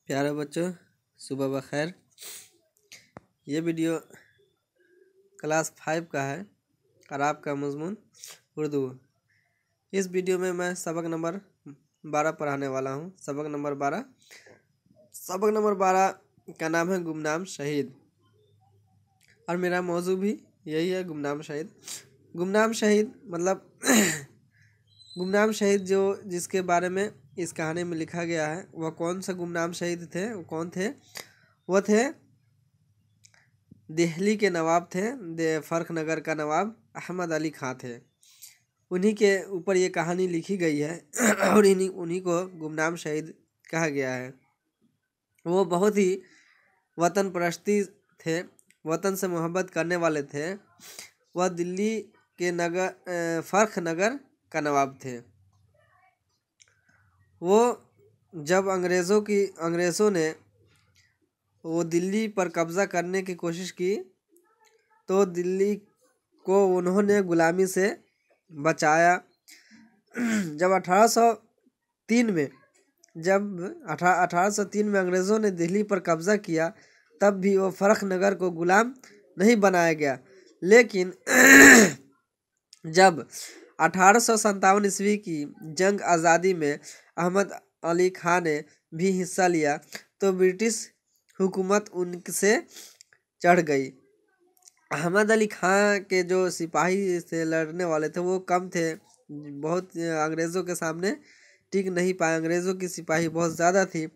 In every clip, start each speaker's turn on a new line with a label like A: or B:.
A: प्यारे बच्चों, सुबह बखैर। ये वीडियो क्लास 5 का है और आपका मजमून उर्दू। इस वीडियो में मैं सबक नंबर 12 पढ़ाने वाला हूँ। सबक नंबर 12 का नाम है गुमनाम शहीद, और मेरा मौजू भी यही है, गुमनाम शहीद। गुमनाम शहीद मतलब गुमनाम शहीद जिसके बारे में इस कहानी में लिखा गया है, वह कौन सा गुमनाम शहीद थे? वो कौन थे? वो थे दिल्ली के नवाब थे, फर्ख नगर का नवाब अहमद अली खां थे। उन्हीं के ऊपर ये कहानी लिखी गई है और उन्हीं को गुमनाम शहीद कहा गया है। वो बहुत ही वतन परस्ती थे, वतन से मोहब्बत करने वाले थे। वह दिल्ली के फर्ख नगर का नवाब थे। वो जब अंग्रेज़ों ने वो दिल्ली पर कब्ज़ा करने की कोशिश की, तो दिल्ली को उन्होंने गुलामी से बचाया। जब 1803 में अंग्रेज़ों ने दिल्ली पर कब्ज़ा किया, तब भी वो फर्ख नगर को गुलाम नहीं बनाया गया। लेकिन जब 1857 ईस्वी की जंग आज़ादी में अहमद अली खां ने भी हिस्सा लिया, तो ब्रिटिश हुकूमत उनसे चढ़ गई। अहमद अली खां के जो सिपाही से लड़ने वाले थे वो कम थे, बहुत अंग्रेज़ों के सामने टिक नहीं पाए। अंग्रेज़ों की सिपाही बहुत ज़्यादा थी।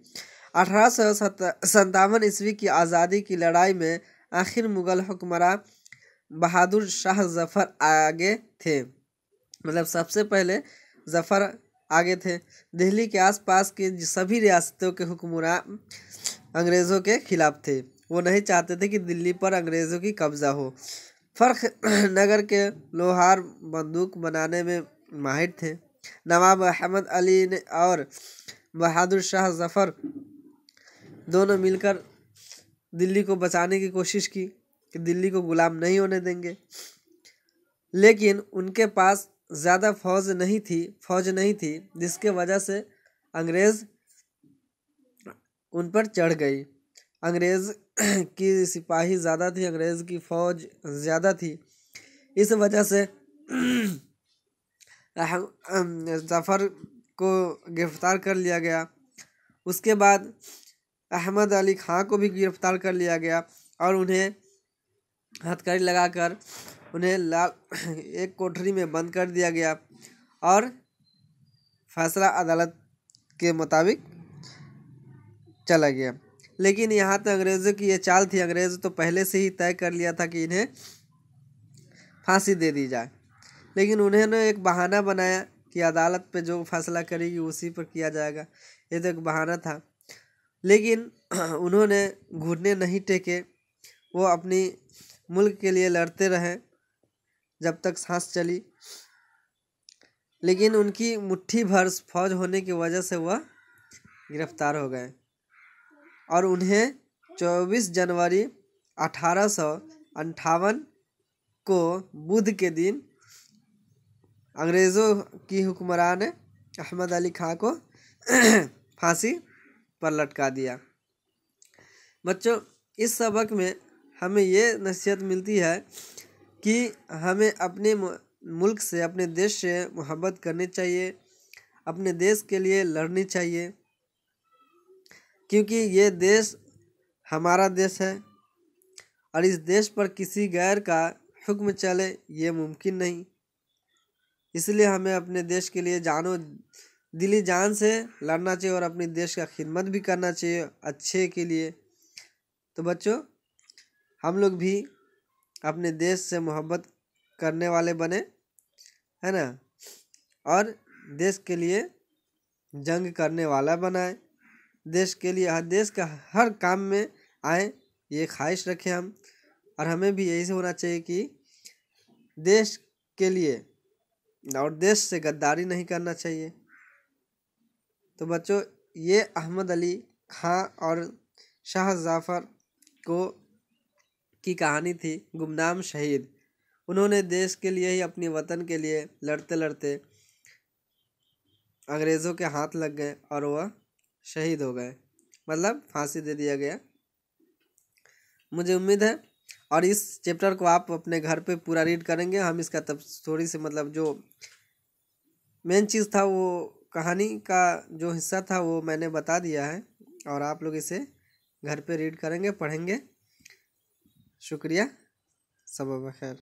A: 1857 ईस्वी की आज़ादी की लड़ाई में आखिर मुग़ल हुक्मरान बहादुर शाह जफ़र आगे थे, मतलब सबसे पहले जफ़र आगे थे। दिल्ली के आसपास के सभी रियासतों के हुक्मरान अंग्रेज़ों के खिलाफ थे। वो नहीं चाहते थे कि दिल्ली पर अंग्रेज़ों की कब्ज़ा हो। फर्ख नगर के लोहार बंदूक बनाने में माहिर थे। नवाब अहमद अली ने और बहादुर शाह जफ़र दोनों मिलकर दिल्ली को बचाने की कोशिश की कि दिल्ली को गुलाम नहीं होने देंगे। लेकिन उनके पास ज़्यादा फौज नहीं थी, जिसके वजह से अंग्रेज़ उन पर चढ़ गई। अंग्रेज़ की सिपाही ज़्यादा थी, अंग्रेज़ की फ़ौज ज़्यादा थी। इस वजह से जफ़र को गिरफ्तार कर लिया गया। उसके बाद अहमद अली खां को भी गिरफ्तार कर लिया गया और उन्हें हथकड़ी लगाकर उन्हें एक कोठरी में बंद कर दिया गया और फैसला अदालत के मुताबिक चला गया। लेकिन यहाँ तक अंग्रेज़ों की ये चाल थी, अंग्रेज़ तो पहले से ही तय कर लिया था कि इन्हें फांसी दे दी जाए। लेकिन उन्होंने एक बहाना बनाया कि अदालत पे जो फैसला करेगी उसी पर किया जाएगा। ये तो एक बहाना था। लेकिन उन्होंने घुटने नहीं टेके, वो अपनी मुल्क के लिए लड़ते रहे जब तक सांस चली। लेकिन उनकी मुट्ठी भर फौज होने की वजह से वह गिरफ्तार हो गए और उन्हें 24 जनवरी 1858 को बुध के दिन अंग्रेज़ों की हुक्मरान अहमद अली खां को फांसी पर लटका दिया। बच्चों, इस सबक में हमें ये नसीहत मिलती है कि हमें अपने मुल्क से, अपने देश से मोहब्बत करनी चाहिए, अपने देश के लिए लड़नी चाहिए, क्योंकि ये देश हमारा देश है और इस देश पर किसी गैर का हुक्म चले ये मुमकिन नहीं। इसलिए हमें अपने देश के लिए दिली जान से लड़ना चाहिए और अपने देश का खिदमत भी करना चाहिए अच्छे के लिए। तो बच्चों, हम लोग भी अपने देश से मोहब्बत करने वाले बने, है ना, और देश के लिए जंग करने वाला बनाए, देश के लिए, देश का हर काम में आए, ये ख्वाहिश रखें हम। और हमें भी यही से होना चाहिए कि देश के लिए और देश से गद्दारी नहीं करना चाहिए। तो बच्चों, ये अहमद अली खां और शाह जफ़र की कहानी थी, गुमनाम शहीद। उन्होंने देश के लिए ही, अपने वतन के लिए लड़ते लड़ते अंग्रेज़ों के हाथ लग गए और वह शहीद हो गए। मतलब फांसी दे दिया गया। मुझे उम्मीद है और इस चैप्टर को आप अपने घर पे पूरा रीड करेंगे। हम इसका तब थोड़ी सी मतलब जो मेन चीज़ था वो कहानी का जो हिस्सा था वो मैंने बता दिया है, और आप लोग इसे घर पे रीड करेंगे, पढ़ेंगे। शुक्रिया, सब खैर।